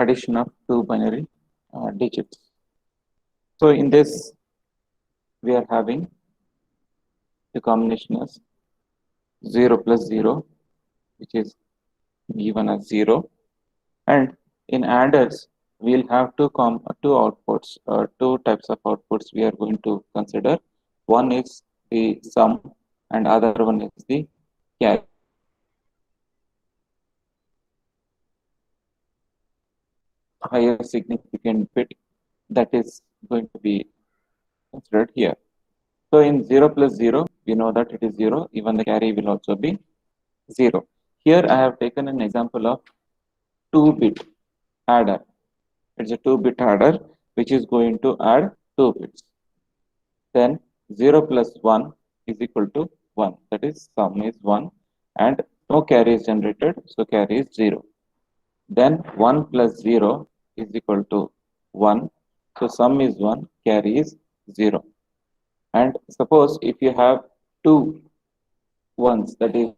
addition of two binary digits. So in this, we are having the combination as 0 plus 0, which is given as 0. And in adders, we'll have two outputs, two types of outputs we are going to consider. One is the sum, and other one is the carry. Higher significant bit that is going to be considered here. So in 0 plus 0, we know that it is 0, even the carry will also be 0. Here I have taken an example of 2-bit adder. It's a 2-bit adder which is going to add 2 bits. Then 0 plus 1 is equal to 1. That is, sum is 1 and no carry is generated, so carry is 0. Then 1 plus 0 is equal to 1. So sum is 1, carry is 0. And suppose if you have two ones, that is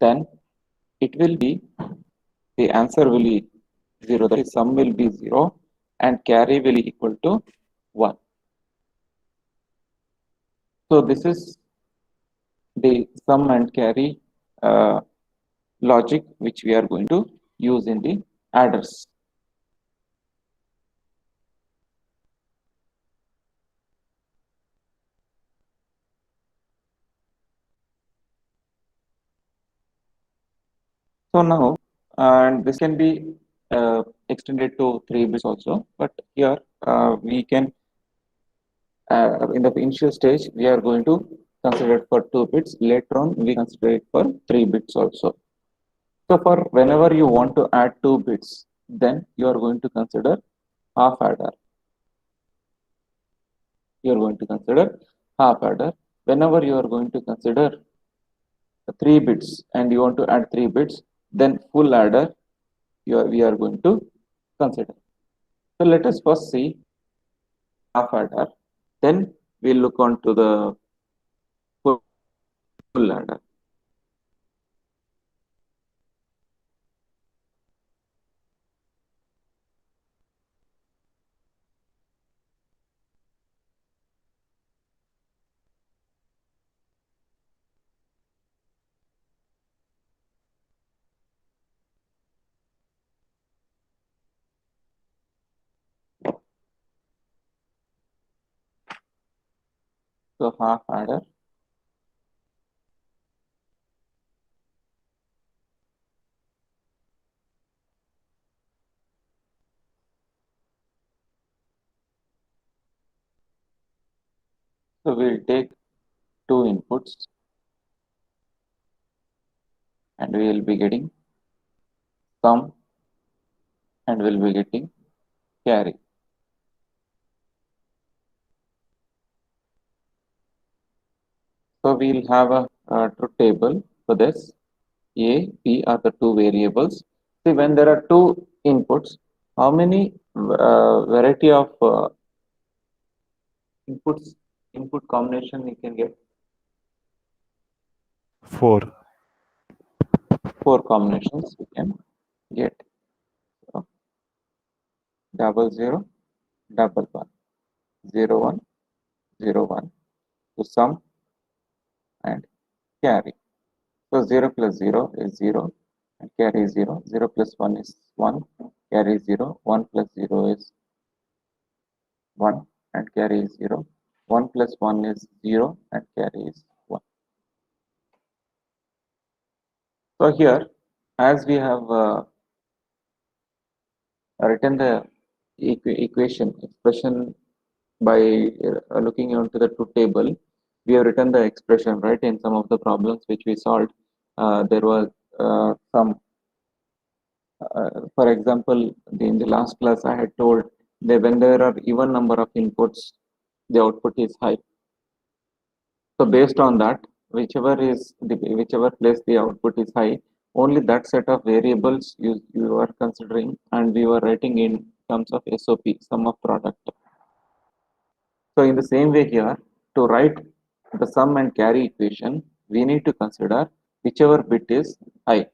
then it will be, the answer will be 0. That is, sum will be 0 and carry will be equal to 1. So this is the sum and carry logic which we are going to use in the adders. So now, and this can be extended to 3 bits also, but here we can, in the initial stage, we are going to consider it for 2 bits. Later on, we consider it for 3 bits also. So for whenever you want to add 2 bits, then you are going to consider half adder. You are going to consider half adder. Whenever you are going to consider 3 bits and you want to add 3 bits, then full adder we are going to consider. So let us first see half adder. Then we'll look on to the full adder. So half adder. So we'll take two inputs and we will be getting sum and we'll be getting carry. So we'll have a truth table for this. A, B are the two variables. See, when there are two inputs, how many variety of input combination you can get? 4. 4 combinations you can get. So, 00, 11, 01, 01 to sum and carry. So 0 plus 0 is 0 and carry is 0. 0 plus 1 is 1, carry is 0. 1 plus 0 is 1 and carry is 0. 1 plus 1 is 0 and carry is 1. So here, as we have written the expression by looking into the truth table, we have written the expression, right? In some of the problems which we solved, there was some, for example, in the last class I had told that when there are even number of inputs, the output is high. So based on that, whichever place the output is high, only that set of variables you are considering, and we were writing in terms of SOP, sum of product. So in the same way here, to write the sum and carry equation, we need to consider whichever bit is high.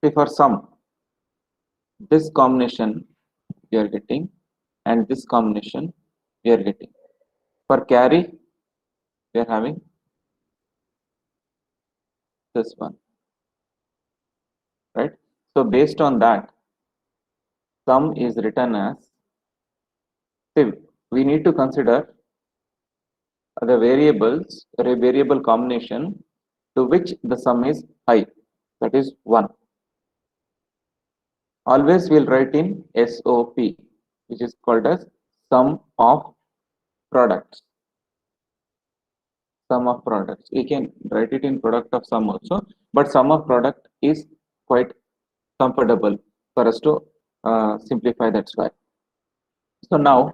Say for sum, this combination we are getting and this combination we are getting. For carry, we are having this one, right? So based on that, sum is written as, see, we need to consider the variables, a variable combination to which the sum is high, that is 1. Always we'll write in SOP, which is called as sum of products. Sum of products. We can write it in product of sum also, but sum of product is quite comfortable for us to simplify. That's why. So now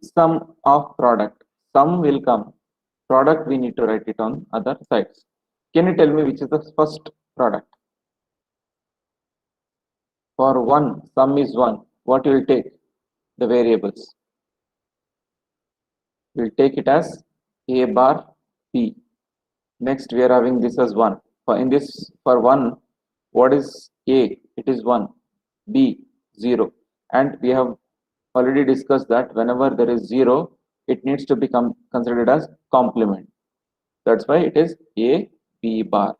sum of product. Sum will come. Product we need to write it on other sides. Can you tell me which is the first product? For 1, sum is 1. What will take? The variables. We'll take it as A bar B. Next, we are having this as 1. For 1, what is A? It is 1. B, 0. And we have already discussed that whenever there is 0, it needs to become considered as complement. That's why it is A, B bar.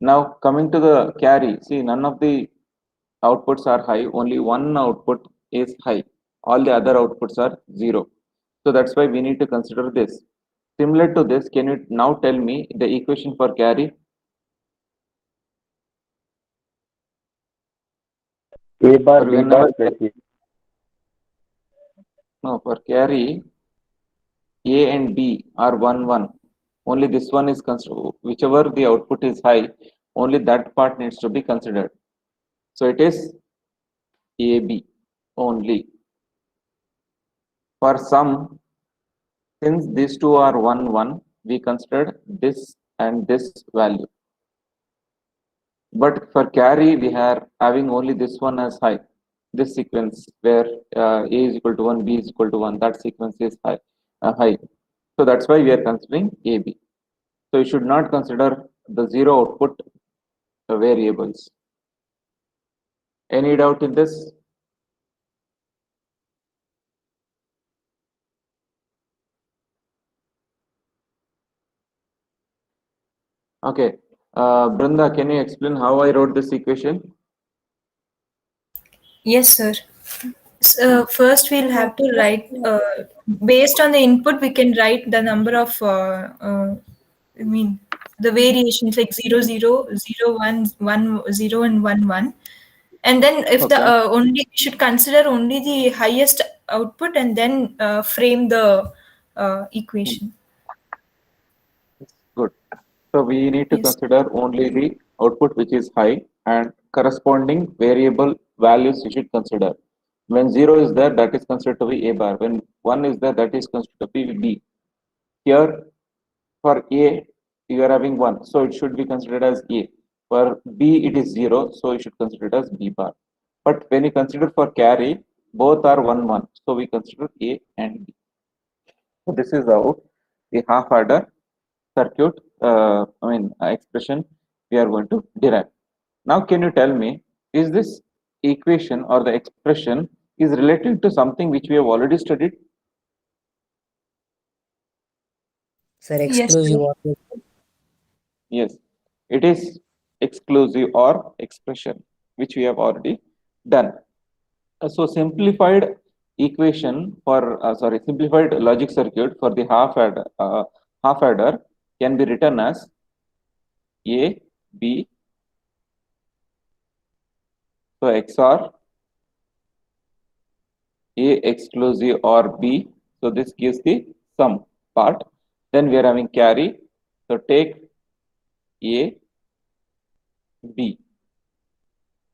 Now, coming to the carry, see, none of the outputs are high, only one output is high. All the other outputs are 0. So that's why we need to consider this. Similar to this, can you now tell me the equation for carry? A bar, For B bar whenever, plus A. no, for carry, A and B are 1, 1. Only this one is considered, whichever the output is high, only that part needs to be considered. So it is AB only. For sum, since these two are 1, 1, we considered this and this value. But for carry, we are having only this one as high. This sequence where A is equal to 1, B is equal to 1, that sequence is high. So that's why we are considering AB. So you should not consider the 0 output variables. Any doubt in this? Okay. Brenda, can you explain how I wrote this equation? Yes, sir. First, we'll have to write, based on the input, we can write the number of, the variations like 0, 0, 0, 1, 1, 0, and 1, 1. And then if the Okay. only, we should consider only the highest output and then frame the equation. Good. So we need to Yes. consider only the output which is high and corresponding variable values you should consider. When 0 is there, that is considered to be A bar. When 1 is there, that is considered to be B. Here, for A, you are having 1, so it should be considered as A. For B, it is 0, so you should consider it as B bar. But when you consider for carry, both are 1, 1, so we consider A and B. So this is how the half adder circuit, expression we are going to derive. Now, can you tell me, is this equation or the expression is related to something which we have already studied? Sir, Yes, sir. exclusive or Yes, it is exclusive or expression, which we have already done. So simplified equation for, simplified logic circuit for the half adder can be written as A, B, so XOR A exclusive or B. So this gives the sum part. Then we are having carry. So take A, B.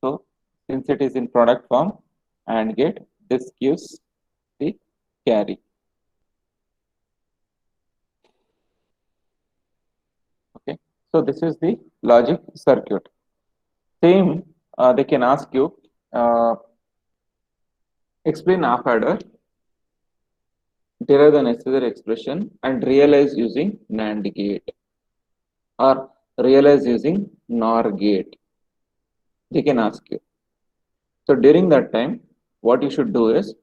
So since it is in product form and get, this gives the carry. Okay. So this is the logic circuit. Same, they can ask you, explain half adder. derive the necessary expression and realize using NAND gate or realize using NOR gate. They can ask you. So during that time, what you should do is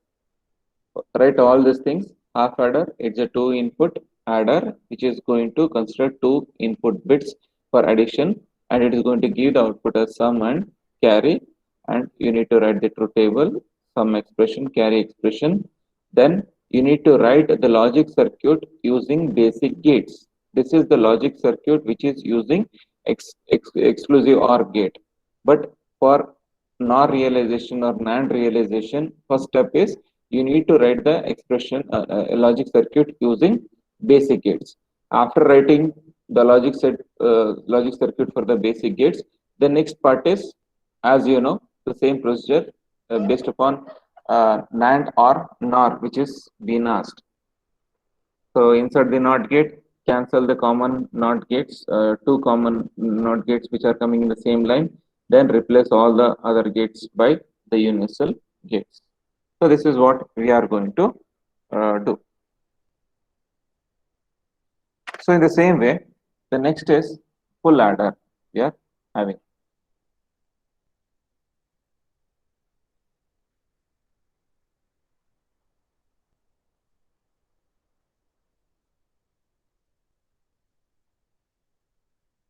write all these things. Half adder, it's a 2 input adder which is going to consider 2 input bits for addition, and it is going to give the output as sum and carry, and you need to write the truth table, sum expression, carry expression. Then you need to write the logic circuit using basic gates. This is the logic circuit which is using exclusive OR gate. But for NOR realization or NAND realization, first step is you need to write the expression logic circuit using basic gates. After writing the logic circuit for the basic gates, the next part is, as you know, the same procedure based upon NAND or NOR, which is being asked. So insert the NOT gate, cancel the common NOT gates, two common NOT gates which are coming in the same line, then replace all the other gates by the universal gates. So this is what we are going to do. So in the same way, the next is full adder we are having.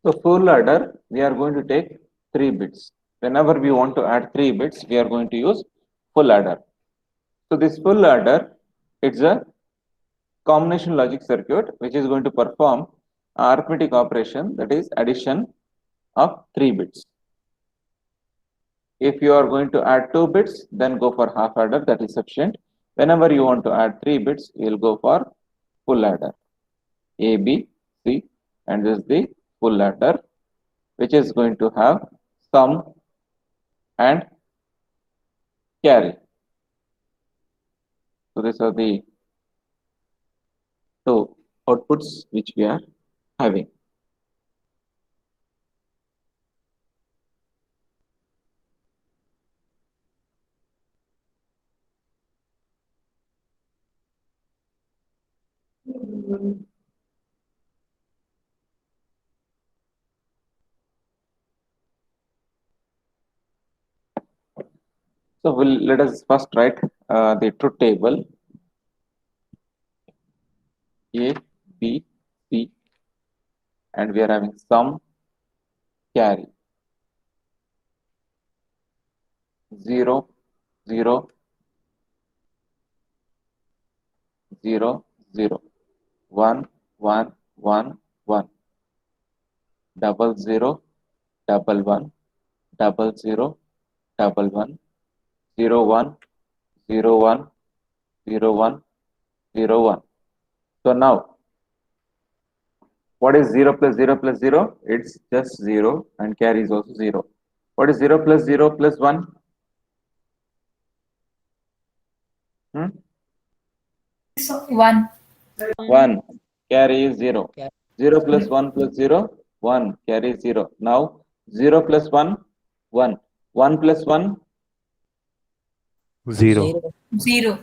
So full adder, we are going to take 3 bits. Whenever we want to add 3 bits, we are going to use full adder. So this full adder, it's a combination logic circuit which is going to perform arithmetic operation, that is addition of 3 bits. If you are going to add 2 bits, then go for half adder, that is sufficient. Whenever you want to add 3 bits, you will go for full adder. A, B, C, and this is the full adder, which is going to have sum and carry. So these are the two outputs which we are having. So let us first write the truth table. A, B, C, and we are having sum, carry. 0, 0, 0, 0, 1, 1, 1, 1, double 0, double 1, double 0, double 1, 0, 1, 0, 1, 0, 1, 0, 1. So now, what is 0 plus 0 plus 0? It's just 0, and carry is also 0. What is 0 plus 0 plus 1? 1. 1. Carry is 0. Carry. 0 plus 1 plus 0, 1. Carry is 0. Now, 0 plus 1, 1. 1 plus 1, 0. 0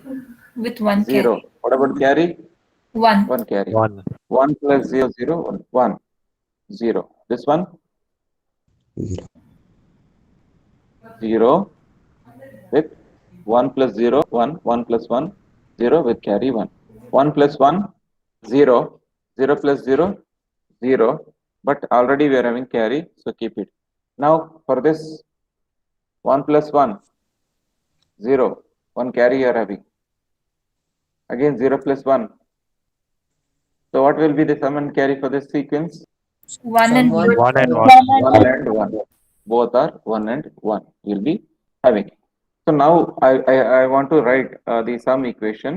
with 1 0. carry. What about carry? 1. 1 carry. 1. 1 plus 0, 0, 1. 0. This one? 0 with 1 plus 0, 1. 1 plus 1, 0 with carry 1. 1 plus 1, 0. 0 plus 0, 0. But already we are having carry, so keep it. Now for this 1 plus 1, 0. 1 carry you are having. Again 0 plus 1. So what will be the sum and carry for this sequence? 1 and Someone- 1 and 1. 1 and 1. Both are 1 and 1. You will be having. So now I want to write the sum equation,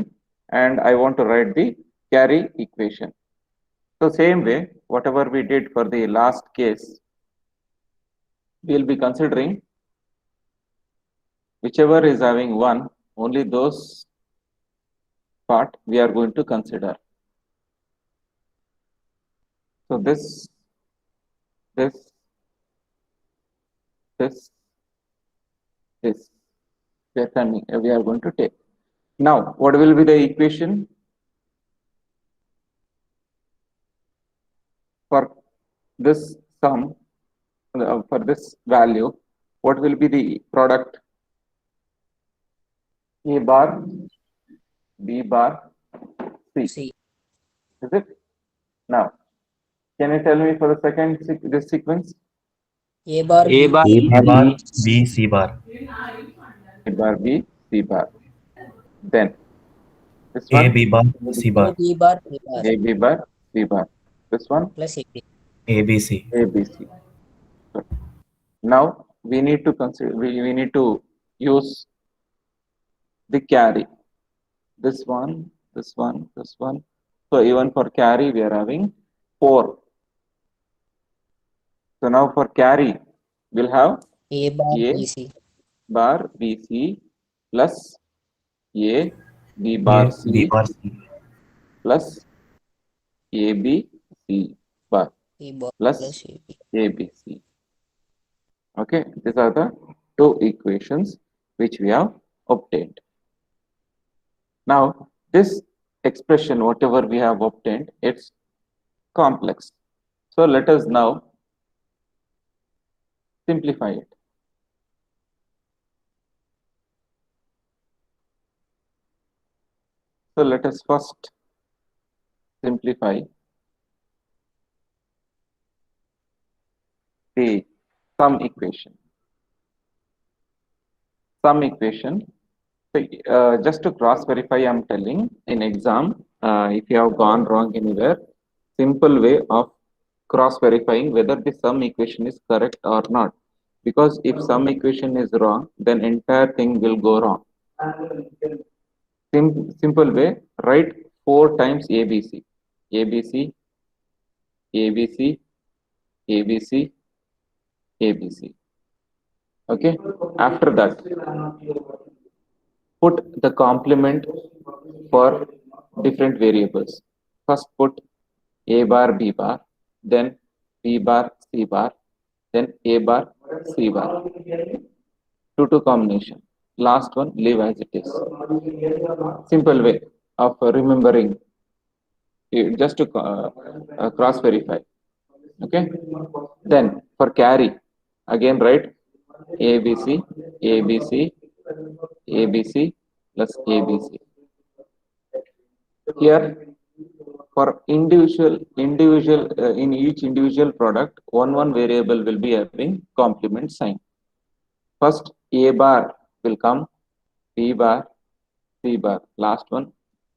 and I want to write the carry equation. So same way, whatever we did for the last case, we will be considering whichever is having 1, only those part we are going to consider. So this, this, we are going to take. Now, what will be the equation? for this sum, for this value, what will be the product? A bar, B bar, C. C. Is it? Now, can you tell me for the second this sequence? A bar A B. bar A bar B C bar. A bar B, C bar. Then this A one, B bar C A bar. B bar A bar A B bar, C bar. This one, plus A B. A B C. A B C. Good. Now we need to consider. We need to use the carry. This one, this one, this one. So even for carry, we are having 4. So now for carry, we'll have A bar A B C. bar B C plus A B A bar B C bar C. plus A B C bar A bar plus plus A B. A B C. Okay, these are the two equations which we have obtained. Now this expression, whatever we have obtained, it's complex. So let us now simplify it. So let us first simplify the sum equation. Sum equation. So, just to cross verify, I'm telling in exam, if you have gone wrong anywhere, simple way of cross verifying whether the sum equation is correct or not. Because if sum equation is wrong, then entire thing will go wrong. Simple way, write 4 times ABC. ABC, ABC, ABC, ABC. Okay. After that, put the complement for different variables. First put A bar B bar, then B bar C bar, then A bar C bar. 2 combination. Last one leave as it is. Simple way of remembering, just to cross verify. Okay. Then for carry, again write ABC, ABC, ABC plus ABC. Here for individual in each individual product, one variable will be having complement sign. First A bar will come, B bar, C bar. Last one,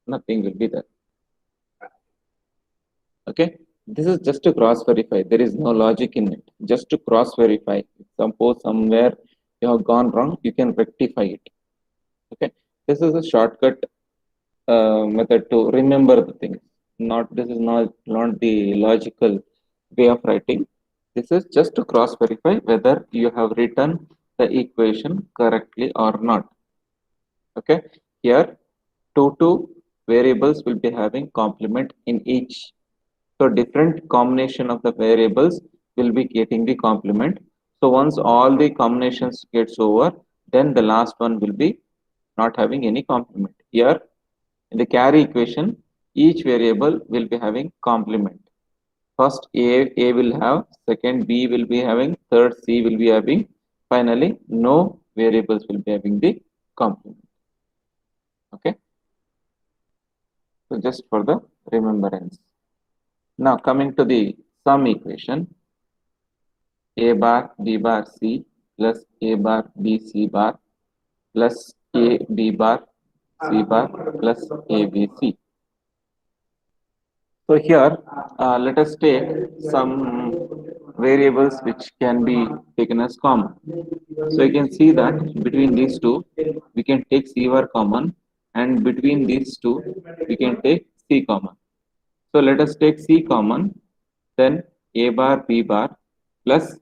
nothing will be there. Okay. This is just to cross verify. There is no logic in it. Just to cross verify. Suppose somewhere you have gone wrong, you can rectify it. Okay. This is a shortcut method to remember the things. This is not the logical way of writing. This is just to cross verify whether you have written the equation correctly or not. Okay. Here two variables will be having complement in each. So different combination of the variables will be getting the complement. So once all the combinations gets over, then the last one will be not having any complement. Here in the carry equation, each variable will be having complement. First A will have, second B will be having, third C will be having, finally no variables will be having the complement. Okay. So just for the remembrance. Now coming to the sum equation, A bar B bar C plus A bar B C bar plus A B bar C bar plus A B C. So here, let us take some variables which can be taken as common. So you can see that between these two, we can take C bar common, and between these two, we can take C common. So let us take C common, then A bar B bar plus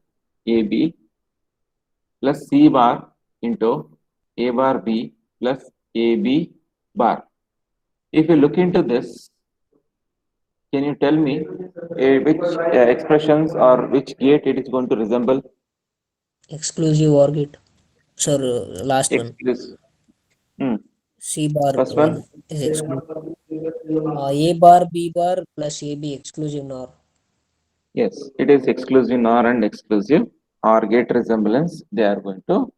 AB plus C bar into A bar B plus AB bar. If you look into this, can you tell me which expressions or which gate it is going to resemble? Exclusive OR gate. Sir, last one. Exclusive. Hmm. C bar First 1 one, is exclusive. A bar B bar plus AB exclusive NOR. Yes, it is exclusive NOR and exclusive OR gate resemblance they are going to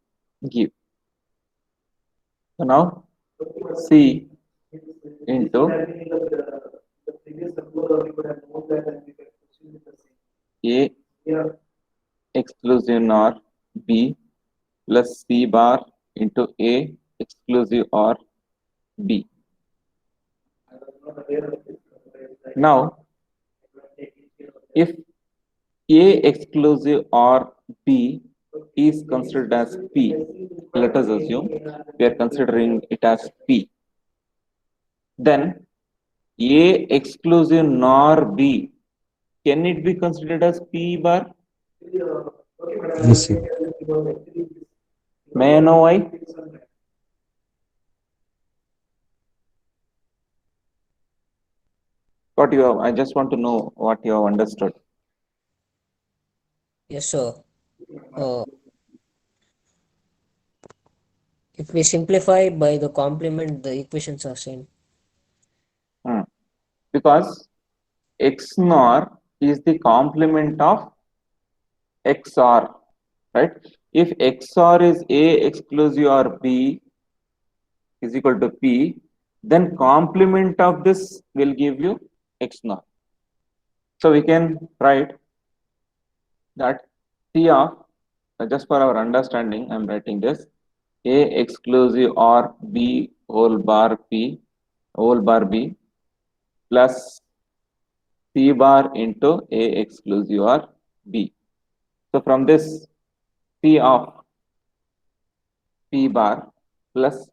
give. So now C into A exclusive NOR B plus C bar into A exclusive OR B. Now, if A exclusive OR B is considered as P, let us assume we are considering it as P, then A exclusive NOR B, can it be considered as P bar? Yes, sir. May I know why? What you have, I just want to know what you have understood. Yes, sir. Uh, if we simplify by the complement, the equations are same. Because XNOR is the complement of XOR, right? If XOR is A exclusive or B is equal to P, then complement of this will give you XNOR. So we can write that C of, just for our understanding, I am writing this, A exclusive or B whole bar P whole bar B plus C bar into A exclusive or B. So from this, C of P bar plus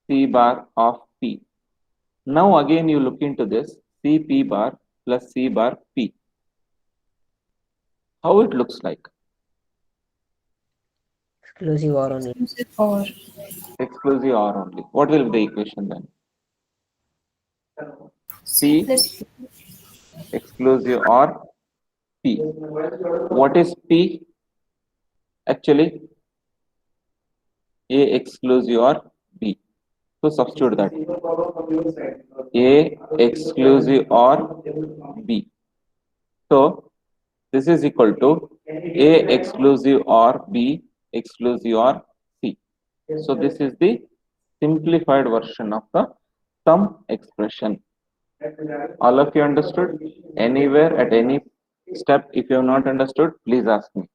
C bar of P. Now again you look into this, C P bar plus C bar P. How it looks like? Exclusive or only. Or Exclusive or only. What will be the equation then? C plus exclusive or P. What is P? Actually, A exclusive or B. So substitute that. A exclusive or B. So this is equal to A exclusive or B exclusive or C. So this is the simplified version of the sum expression. All of you understood? Anywhere at any step, if you have not understood, please ask me.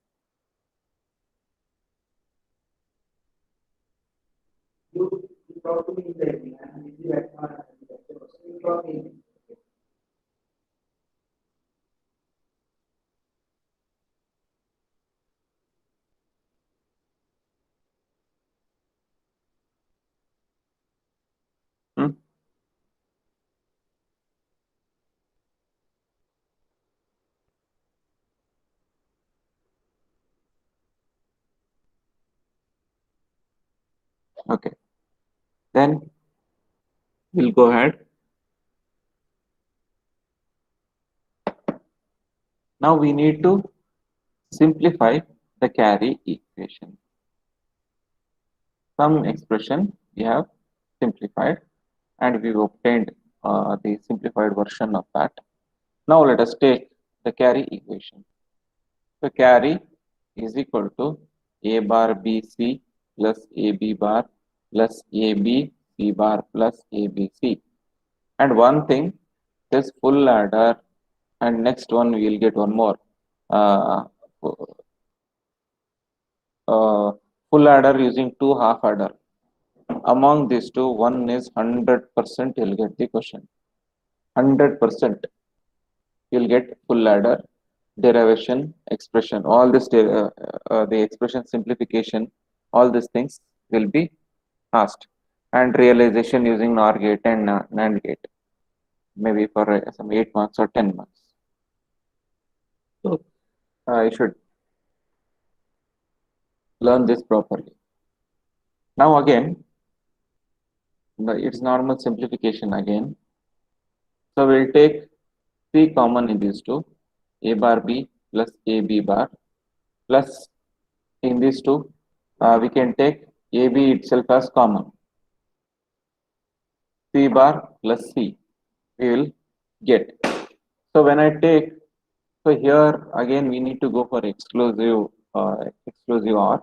Hmm? Okay. Then we'll go ahead. Now we need to simplify the carry equation. Some expression we have simplified and we've obtained the simplified version of that. Now let us take the carry equation. The carry is equal to A bar BC plus AB bar plus AB C bar plus ABC. And one thing, this full adder, and next one we will get one more. Uh, Full adder using two half adder. Among these two, one is 100% you'll get the question. 100% you'll get full adder, derivation, expression, all this, the expression simplification, all these things will be asked. And realization using NOR gate and NAND gate, maybe for some 8 marks or 10 marks. So I should learn this properly. Now again, it's normal simplification again. So we'll take C common in these two, A bar B plus AB bar plus in these two, we can take AB itself as common. C bar plus C we will get. So when I take, so So here again we need to go for exclusive OR.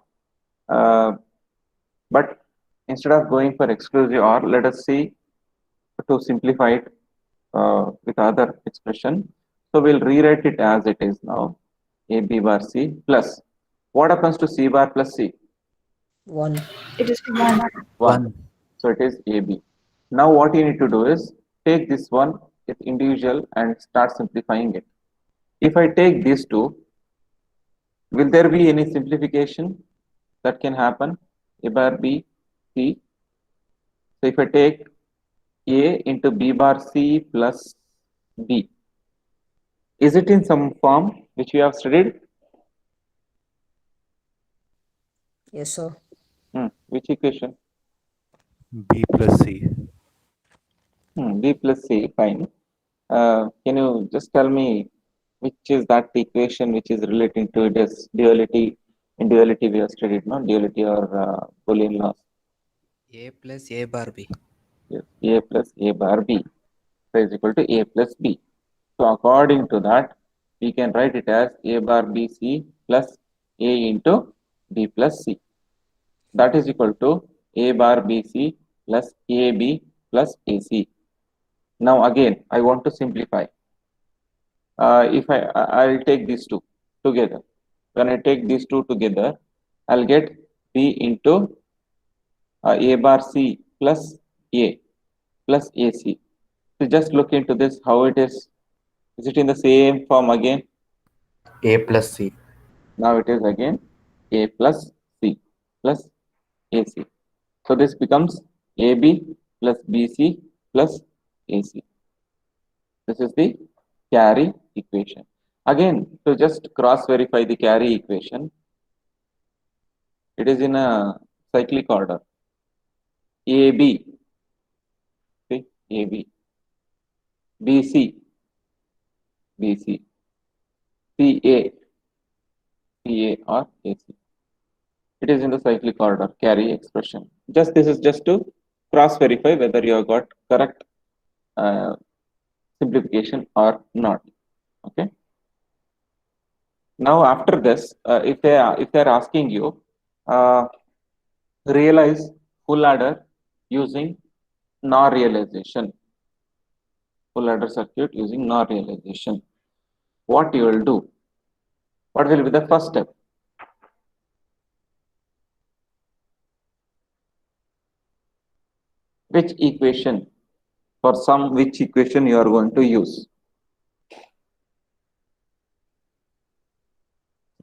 But instead of going for exclusive OR, let us see to simplify it with other expression. So we'll rewrite it as it is now. A B bar C plus. What happens to C bar plus C? 1. It is 1. 1. So it is AB. Now what you need to do is take this one with individual and start simplifying it. If I take these two, will there be any simplification that can happen? A bar B, C. So if I take A into B bar C plus B, is it in some form which we have studied? Yes, sir. Which equation? B plus C. B plus C, fine. Can you just tell me which is that equation which is relating to this duality? In duality, we have studied, no? Duality or Boolean laws. A plus A bar B. Yes. A plus A bar B is equal to A plus B. So according to that, we can write it as A bar B C plus A into B plus C. That is equal to A bar B C plus AB plus AC. Now again, I want to simplify. If I'll take these two together. When I take these two together, I'll get B into A bar C plus A plus AC. So just look into this, how it is. Is it in the same form again? A plus C. Now it is again A plus C plus AC. So this becomes AB plus BC plus AC. This is the carry equation. Again, to just cross verify the carry equation, it is in a cyclic order. AB, okay, AB, BC, BC, CA, CA or AC. It is in the cyclic order, carry expression. Just this is just to cross verify whether you have got correct simplification or not. Okay. Now after this, if they are asking you, realize full adder using NOR realization, full adder circuit using NOR realization, what you will do? What will be the first step? Which equation, for some, which equation you are going to use?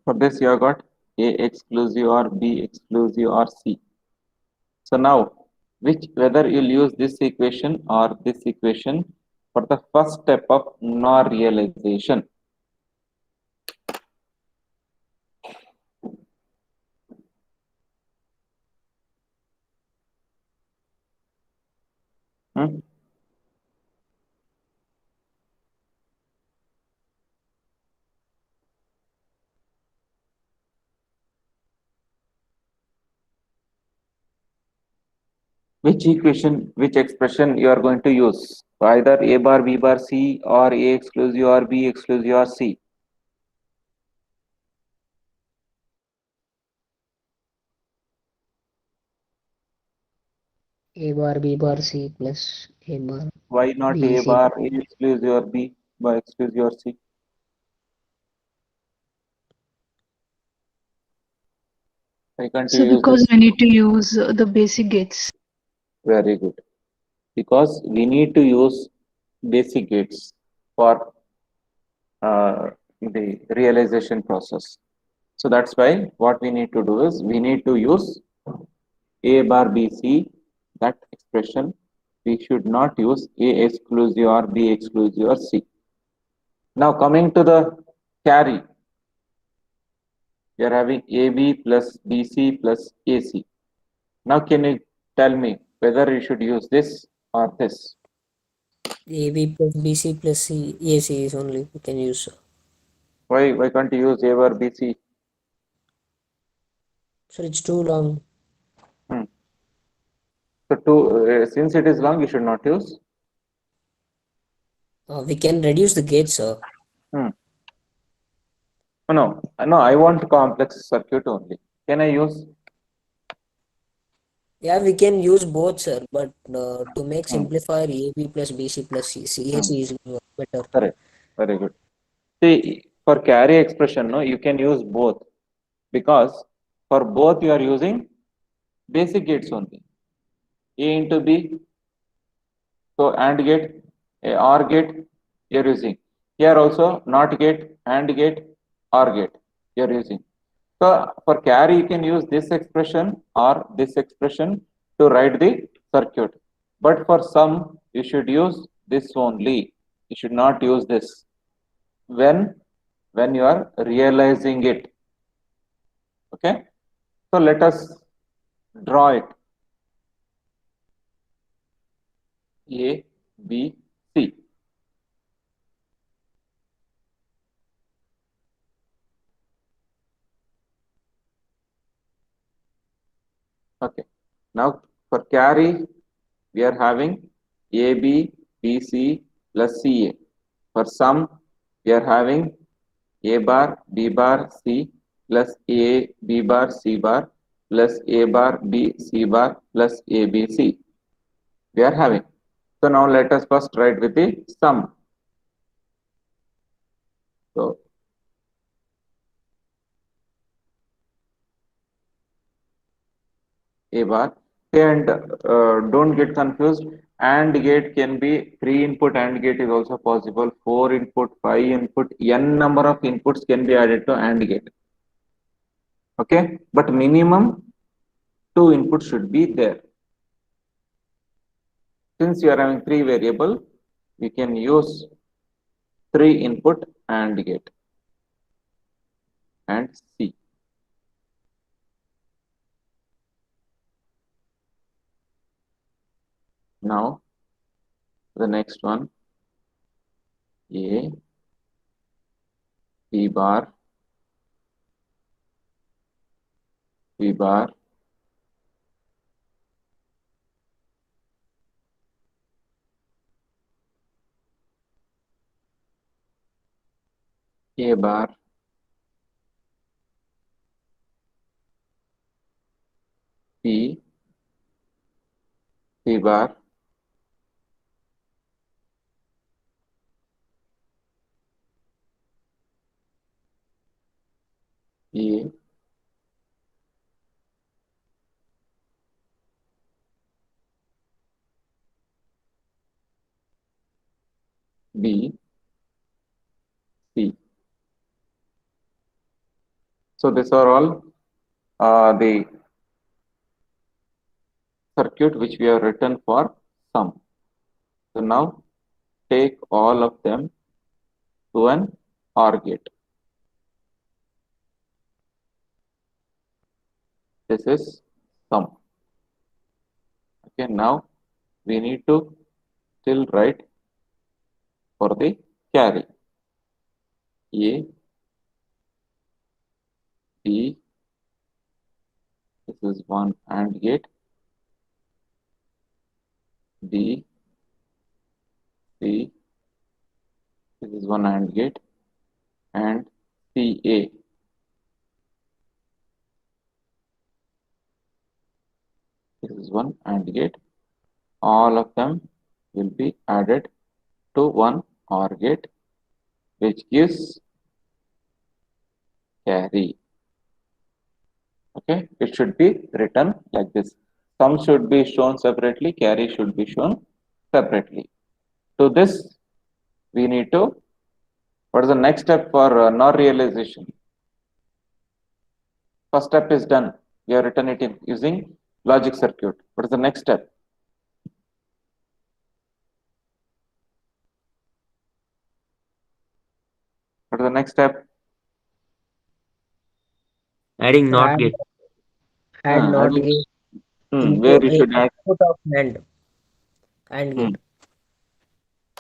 For this you have got A exclusive or B exclusive or C. So now, whether you'll use this equation or this equation for the first step of NOR realization. Which equation, which expression you are going to use? Either A bar B bar C or A exclusive or B exclusive or C. A bar B bar C plus A bar Why not B A C. bar A exclusive or B by exclusive or C? Why can't you So use because this? we need to use the basic gates. Very good. Because we need to use basic gates for the realization process. So that's why what we need to do is we need to use A bar B C, that expression. We should not use A exclusive or B exclusive or C. Now coming to the carry, you are having AB plus BC plus AC. Now can you tell me whether you should use this or this? AB plus BC plus C AC is only we can use. Why can't you use A bar BC? So it's too long. So since it is long, you should not use. We can reduce the gates, sir. No, no, I want complex circuit only. Can I use? Yeah, we can use both, sir, but to make Hmm. simplifier AB plus BC plus C, CAC is better. Correct. Very good. See, for carry expression, no, you can use both because for both you are using basic gates only. A into B, so AND gate, a OR gate, you are using. Here also NOT gate, AND gate, OR gate, you are using. So for carry, you can use this expression or this expression to write the circuit. But for sum, you should use this only. You should not use this when you are realizing it. Okay. So let us draw it. A, B, C. Okay. Now for carry, we are having AB, BC plus CA. For sum, we are having A bar, B bar, C plus A, B bar, C bar plus A bar, B, C bar plus A, B, C. We are having. So now let us first write with the sum. So A bar. And don't get confused. AND gate can be 3 input AND gate is also possible. 4 input, 5 input, n number of inputs can be added to AND gate. Okay, but minimum 2 inputs should be there. Since you are having 3 variable, we can use 3 input AND gate and C. Now the next one, A, B bar, B bar, A bar, B, C bar, A, B, C. So these are all the circuit which we have written for sum. So now take all of them to an OR gate. This is sum. Okay, now we need to still write for the carry. A, B, this is one AND gate, B, C, this is one AND gate, and CA. This is one AND gate. All of them will be added to one OR gate, which gives carry. Okay, it should be written like this. Sum should be shown separately, carry should be shown separately. To this, we need to, what is the next step for NOR realization? First step is done. We have written it in using logic circuit. What is the next step? What is the next step? Adding NOT Add, gate. add not Adding, gate where input, you should add output of AND gate and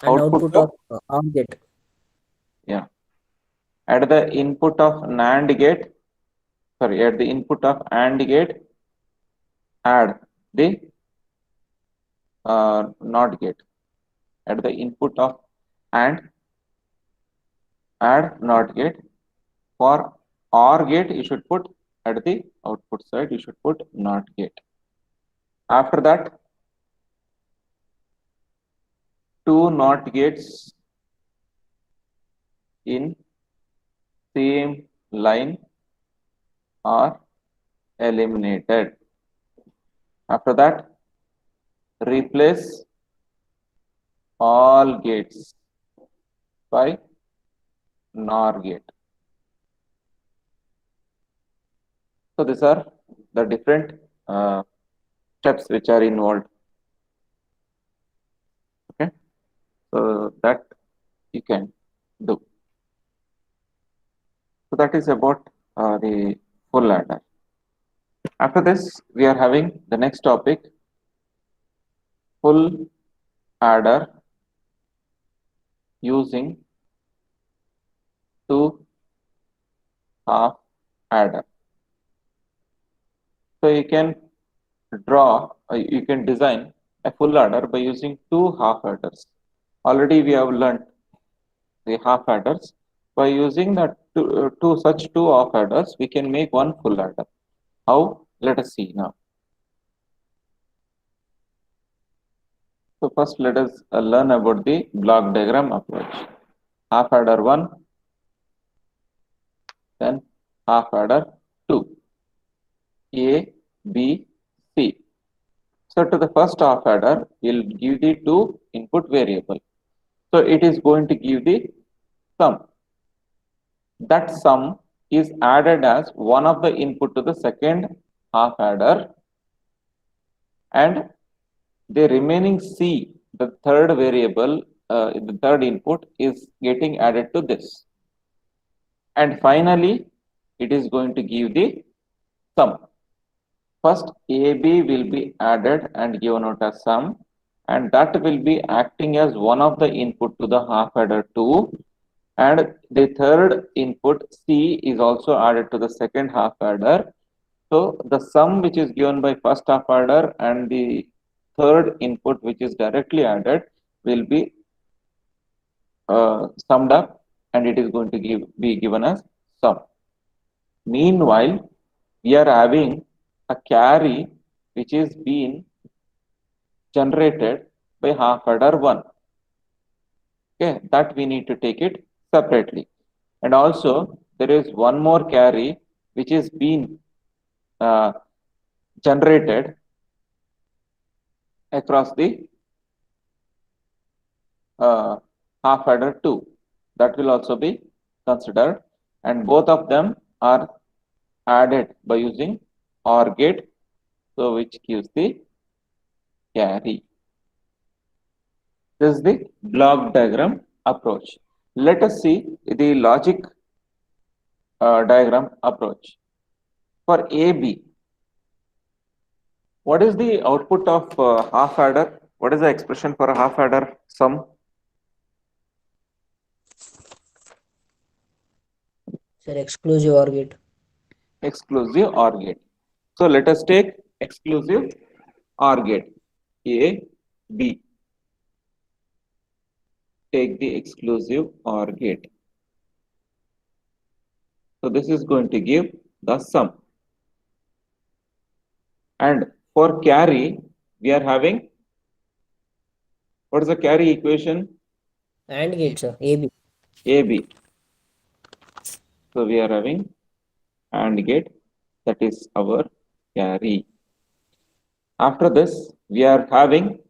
output output of, of OR gate. yeah, at the input of NAND gate, sorry, at the input of AND gate, add the NOT gate. At the input of AND, add NOT gate, For OR gate, you should put at the output side, you should put NOT gate. After that, two NOT gates in same line are eliminated. After that, replace all gates by NOR gate. So these are the different steps which are involved. Okay, so that you can do. So that is about the full adder. After this, we are having the next topic, full adder using two half adder. So you can draw, you can design a full adder by using two half adders. Already we have learned the half adders. By using the such two half adders, we can make one full adder. How? Let us see now. So first let us learn about the block diagram approach. Half adder 1, then half adder 2, A, B, C. So to the first half adder, we'll give the two input variable. So it is going to give the sum. That sum is added as one of the input to the second half adder, and the remaining C, the third variable, the third input is getting added to this. And finally, it is going to give the sum. First, AB will be added and given out as sum, and that will be acting as one of the input to the half adder 2, and the third input C is also added to the second half adder. So the sum which is given by first half adder and the third input which is directly added will be summed up, and it is going to be given as sum. Meanwhile, we are having a carry which is being generated by half adder 1. Okay, that we need to take it separately. And also there is one more carry which is being generated across the half adder 2. That will also be considered, and both of them are added by using OR gate, so which gives the carry. This is the block diagram approach. Let us see the logic diagram approach. For AB, what is the output of half adder? What is the expression for a half adder sum? Sir, exclusive OR gate. Exclusive OR gate. So let us take exclusive OR gate. A, B. Take the exclusive OR gate. So this is going to give the sum. And for carry, we are having, what is the carry equation? AND gate, sir. AB. AB. So we are having AND gate, that is our carry. After this, we are having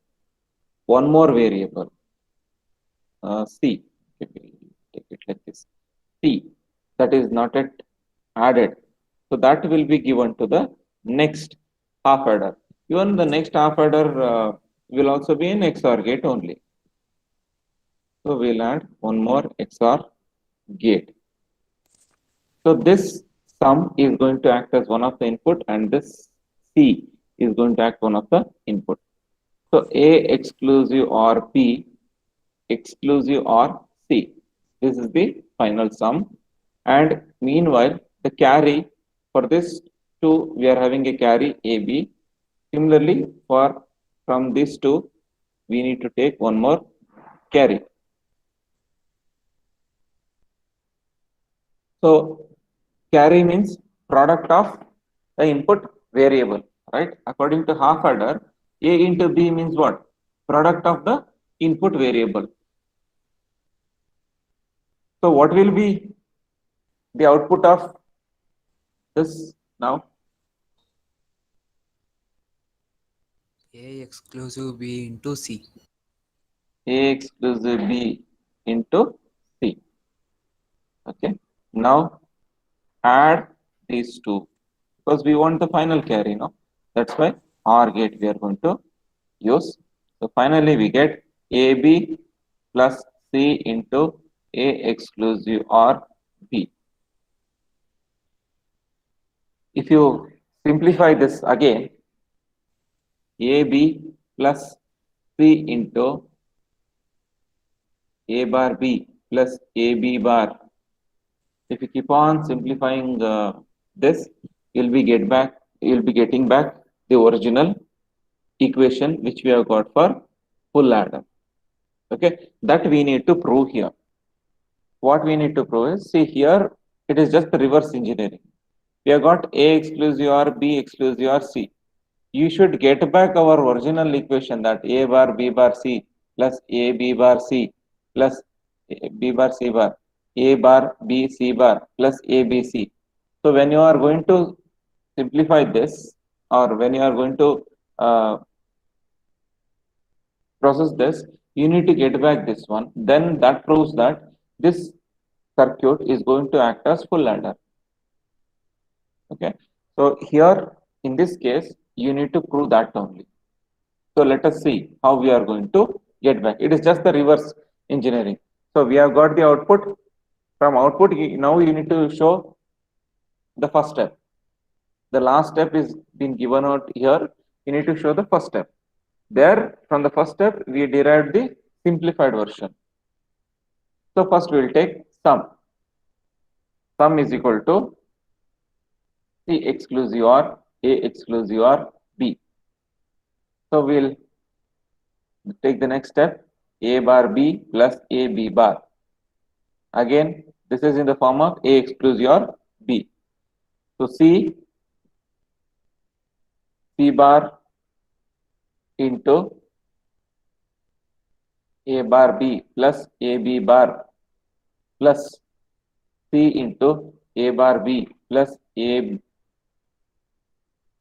one more variable, C. Take it like this, C, that is not yet added. So that will be given to the next half adder. Even the next half adder will also be an XOR gate only. So we'll add one more XOR gate. So this sum is going to act as one of the input, and this C is going to act one of the input. So A exclusive OR B exclusive OR C. This is the final sum. And meanwhile, the carry for this two, we are having a carry AB. Similarly, from these two, we need to take one more carry. So carry means product of the input variable, right? According to half adder, A into B means what? Product of the input variable. So what will be the output of this now? A exclusive B into C. A exclusive B into C. Okay. Now add these two because we want the final carry, no? That's why OR gate we are going to use. So finally we get AB plus C into A exclusive OR B. If you simplify this again, AB plus C into A bar B plus AB bar. If you keep on simplifying this, you'll be getting back the original equation which we have got for full adder. Okay, that we need to prove here. What we need to prove is, see here, it is just the reverse engineering. We have got A exclusive or B exclusive or C. You should get back our original equation that A bar B bar C plus A B bar C plus B bar C bar, A bar B C bar plus A B C. So when you are going to simplify this, or when you are going to process this, you need to get back this one. Then that proves that this circuit is going to act as full adder. Okay. So here in this case, you need to prove that only. So let us see how we are going to get back. It is just the reverse engineering. So we have got the output. From output, now you need to show the first step. The last step is been given out here. You need to show the first step. There, from the first step, we derived the simplified version. So first we will take sum. Sum is equal to C exclusive or A exclusive or B. So we'll take the next step, A bar B plus A B bar. Again, this is in the form of A exclusive or B. So C bar into A bar B plus A B bar plus C into A bar B plus A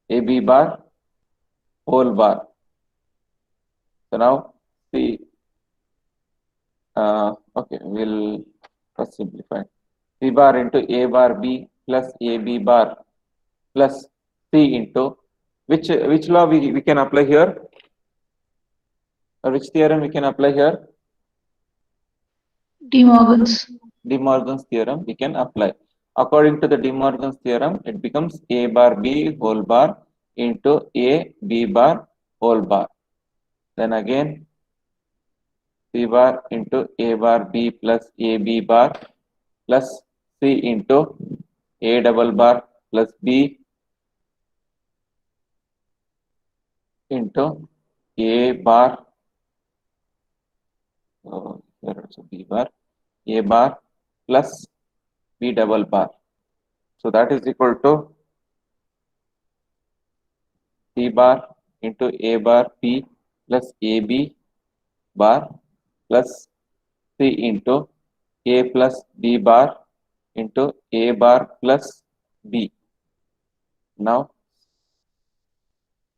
B bar whole bar. So now C, okay, we'll first simplify. C bar into A bar B plus A B bar plus C into which law we can apply here, or which theorem we can apply here? De Morgan's. De Morgan's theorem we can apply. According to the De Morgan's theorem, it becomes A bar B whole bar into A B bar whole bar. Then again C bar into A bar B plus A B bar plus C into A double bar plus B into A bar, here also B bar, A bar plus B double bar. So that is equal to C bar into A bar B plus AB bar plus C into A plus B bar into A bar plus B. Now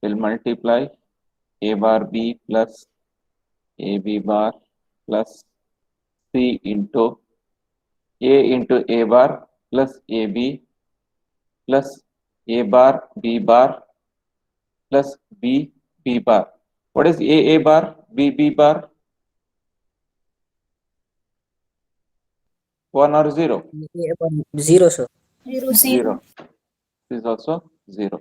we'll multiply A bar B plus AB bar plus C into A bar plus AB plus A bar B bar plus B bar. What is A bar B bar? 1 or 0? 0, sir. 0. This is also 0.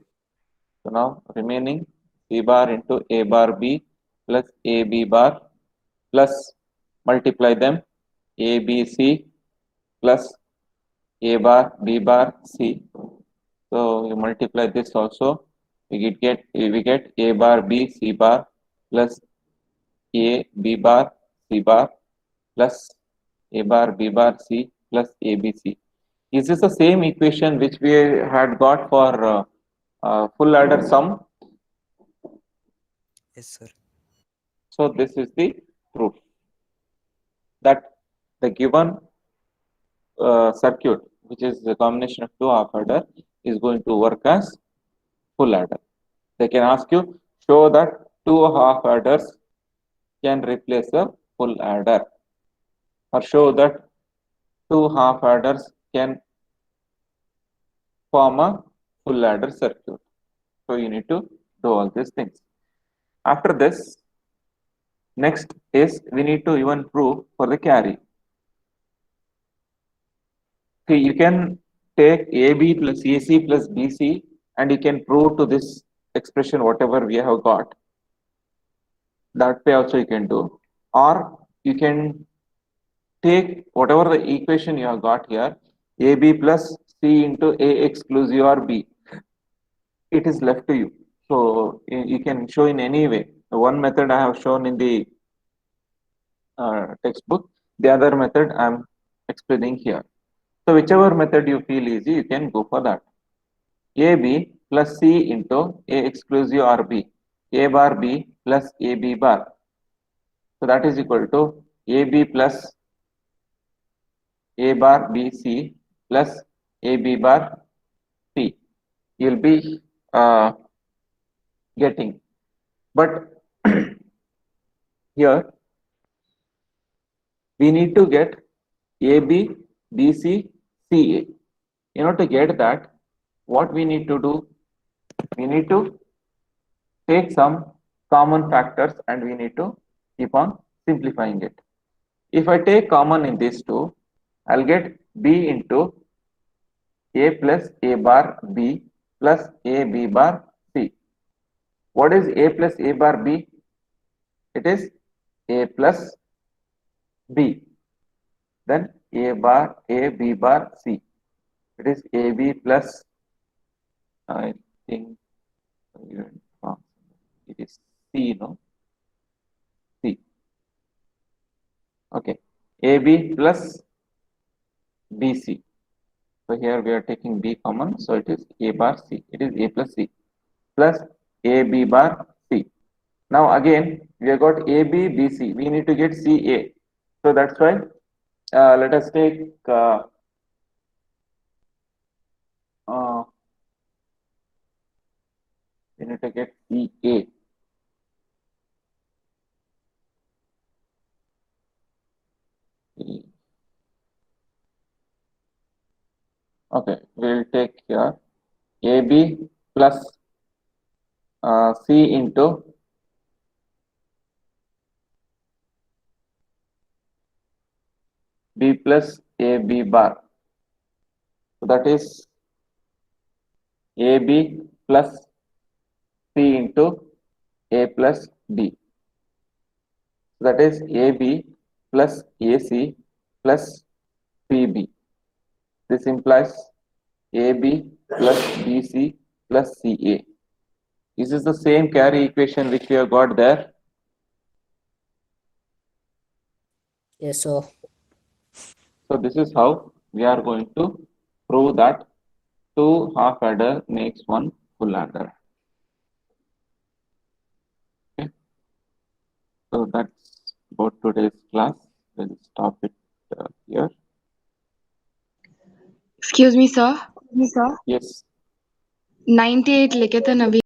So now remaining C bar into A bar B plus AB bar plus multiply them ABC plus A bar B bar C. So you multiply this also, we get A bar B C bar plus A B bar C bar plus A bar B bar C plus ABC. Is this the same equation which we had got for full adder sum? Yes, sir. So this is the proof that the given circuit, which is the combination of two half adder, is going to work as full adder. They can ask you, show that two half adders can replace a full adder, or show that two half adders can form a full adder circuit. So you need to do all these things. After this, next is we need to even prove for the carry. See, you can take AB plus AC plus BC and you can prove to this expression whatever we have got. That way also you can do. Or you can take whatever the equation you have got here, AB plus C into A exclusive or B. It is left to you. So you can show in any way. One method I have shown in the textbook. The other method I am explaining here. So whichever method you feel easy, you can go for that. AB plus C into A exclusive or B. A bar B plus AB bar. So that is equal to AB plus A bar BC plus AB bar C. You will be getting. But here we need to get AB, BC, CA. In order to get that, what we need to do, we need to take some common factors and we need to keep on simplifying it. If I take common in these two, I'll get B into A plus A bar B plus A B bar C. What is A plus A bar B? It is A plus B. Then A bar A B bar C. It is AB plus, I think it is C, no? C. Okay. AB plus BC. So here we are taking B common, so it is A bar C. It is A plus C plus AB bar C. Now again we have got AB BC. We need to get CA. So that's why let us take we need to get CA. Okay, we'll take here AB plus C into B plus AB bar. So that is AB plus C into A plus B. So that is AB plus AC plus PB. This implies AB plus BC plus CA. Is this the same carry equation which we have got there? Yes, sir. So this is how we are going to prove that two half adder makes one full adder. Okay. So that's about today's class. We'll stop it here. Excuse me, sir. Yes. 98 लिखे थे नवीन